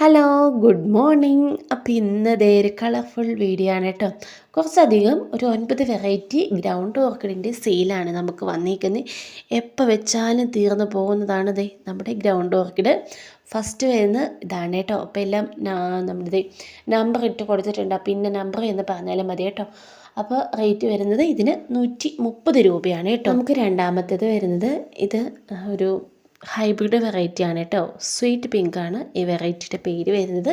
Hello, good morning. അപ്പോൾ ഇന്നതേ ഒരു colourful video ആണ് കേട്ടോ. കുറച്ചധികം ഒരു 9 വെറൈറ്റി ഗ്രൗണ്ട് ഓർക്കിഡിൻ്റെ സെയിലാണ് നമുക്ക് വന്നിരിക്കുന്നത്. എപ്പോൾ വെച്ചാലും തീർന്നു പോകുന്നതാണ് ദേ നമ്മുടെ ഗ്രൗണ്ട് ഓർക്കിഡ്. ഫസ്റ്റ് വരുന്ന ഇതാണ് കേട്ടോ. അപ്പോൾ എല്ലാം നമ്മുടെ നമ്പർ ഇട്ട് കൊടുത്തിട്ടുണ്ട്. പിന്നെ നമ്പർ എന്ന് പറഞ്ഞാലും മതി കേട്ടോ. അപ്പോൾ റേറ്റ് വരുന്നത് ഇതിന് 130 രൂപയാണ് കേട്ടോ. നമുക്ക് രണ്ടാമത്തേത് വരുന്നത് ഇത് ഒരു ഹൈബ്രിഡ് വെറൈറ്റിയാണ് കേട്ടോ. സ്വീറ്റ് പിങ്ക് ആണ് ഈ വെറൈറ്റിയുടെ പേര് വരുന്നത്.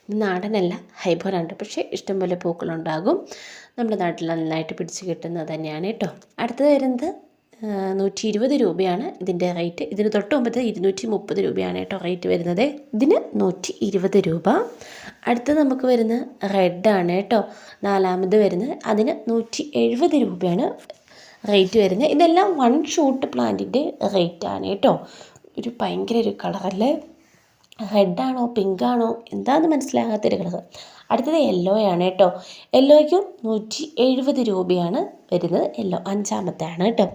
ഇത് നാടനല്ല, ഹൈബ്രിഡാണ്, പക്ഷേ ഇഷ്ടംപോലെ പൂക്കളുണ്ടാകും. നമ്മുടെ നാട്ടിൽ നന്നായിട്ട് പിടിച്ച് കിട്ടുന്നത് തന്നെയാണ് കേട്ടോ. അടുത്തത് വരുന്നത് 120 രൂപയാണ് ഇതിൻ്റെ റേറ്റ്. ഇതിന് തൊട്ട് മുമ്പത്തെ 230 രൂപയാണ് കേട്ടോ റേറ്റ് വരുന്നത്. ഇതിന് 120 രൂപ. അടുത്തത് നമുക്ക് വരുന്ന റെഡാണ് കേട്ടോ. നാലാമത് വരുന്നത് അതിന് 170 രൂപയാണ് റേറ്റ് വരുന്നത്. ഇതെല്ലാം 1 ഷൂട്ട് പ്ലാന്റിൻ്റെ റേറ്റാണ് കേട്ടോ. ഒരു ഭയങ്കര ഒരു കളറല്ലേ, റെഡാണോ പിങ്കാണോ എന്താണെന്ന് മനസ്സിലാകാത്തൊരു കളർ. അടുത്തത് യെല്ലോ ആണ് കേട്ടോ. യെല്ലോയ്ക്കും 170 രൂപയാണ് വരുന്നത്. യെല്ലോ 5-മത്തെയാണ് കേട്ടോ.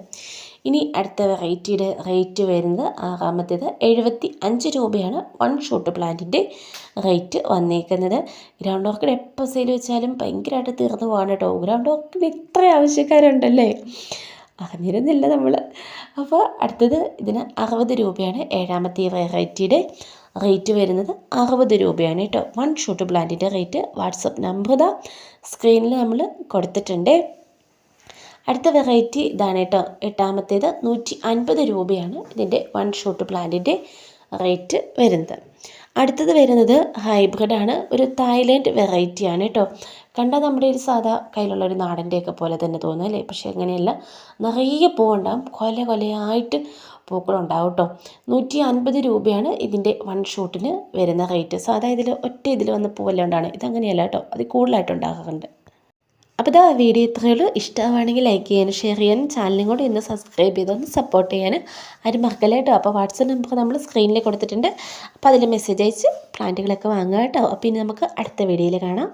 ഇനി അടുത്ത വെറൈറ്റിയുടെ റേറ്റ് വരുന്നത് 6-മത്തേത് 75 രൂപയാണ് 1 ഷൂട്ട് പ്ലാന്റിൻ്റെ റേറ്റ് വന്നേക്കുന്നത്. ഗ്രൗണ്ട് ഓർക്കിഡ് എപ്പോൾ സെയിൽ വെച്ചാലും ഭയങ്കരമായിട്ട് തീർന്നു പോകാണ് കേട്ടോ. ഗ്രൗണ്ട് ഓർക്കിഡ് ഇത്ര ആവശ്യക്കാരുണ്ടല്ലേ, അറിഞ്ഞിരുന്നില്ല നമ്മൾ. അപ്പോൾ അടുത്തത് ഇതിന് 60 രൂപയാണ്. 7-മത്തെ വെറൈറ്റിയുടെ റേറ്റ് വരുന്നത് 60 രൂപയാണ് കേട്ടോ. 1 ഷൂട്ട് പ്ലാന്റിൻ്റെ റേറ്റ് വാട്സപ്പ് നമ്പർ സ്ക്രീനിൽ നമ്മൾ കൊടുത്തിട്ടുണ്ട്. അടുത്ത വെറൈറ്റി ഇതാണ് കേട്ടോ. 8-മത്തേത് 150 രൂപയാണ് ഇതിൻ്റെ 1 ഷൂട്ട് പ്ലാന്റിൻ്റെ റേറ്റ് വരുന്നത്. അടുത്തത് വരുന്നത് ഹൈബ്രിഡാണ്. ഒരു തായ്ലൻഡ് വെറൈറ്റിയാണ് കേട്ടോ. കണ്ടാൽ നമ്മുടെ ഒരു സാധാ കയ്യിലുള്ള ഒരു നാടൻ്റെയൊക്കെ പോലെ തന്നെ തോന്നും അല്ലേ, പക്ഷേ അങ്ങനെയല്ല. നിറയെ പൂവുണ്ടാകും, കൊലയായിട്ട് പൂക്കളുണ്ടാവും കേട്ടോ. 150 രൂപയാണ് ഇതിൻ്റെ 1 ഷൂട്ടിന് വരുന്ന റേറ്റ്. സാധാ ഇതിൽ ഒറ്റ ഇതിൽ വന്ന പൂവെല്ലാം ഉണ്ടാണ്. ഇതങ്ങനെയല്ല കേട്ടോ, അത് കൂടുതലായിട്ട് ഉണ്ടാകാറുണ്ട്. അപ്പോൾ ഇതാ വീഡിയോ ഇത്രയേ ഉള്ളൂ. ഇഷ്ടമാണെങ്കിൽ ലൈക്ക് ചെയ്യാനും ഷെയർ ചെയ്യാനും ചാനലും കൂടി ഒന്ന് സബ്സ്ക്രൈബ് ചെയ്തൊന്ന് സപ്പോർട്ട് ചെയ്യാനും ആരും മറക്കല്ല കേട്ടോ. അപ്പോൾ വാട്സപ്പ് നമ്പർ നമ്മൾ സ്ക്രീനിൽ കൊടുത്തിട്ടുണ്ട്. അപ്പോൾ അതിൽ മെസ്സേജ് അയച്ച് പ്ലാന്റുകളൊക്കെ വാങ്ങുക കേട്ടോ. അപ്പോൾ ഇനി നമുക്ക് അടുത്ത വീഡിയോയിൽ കാണാം.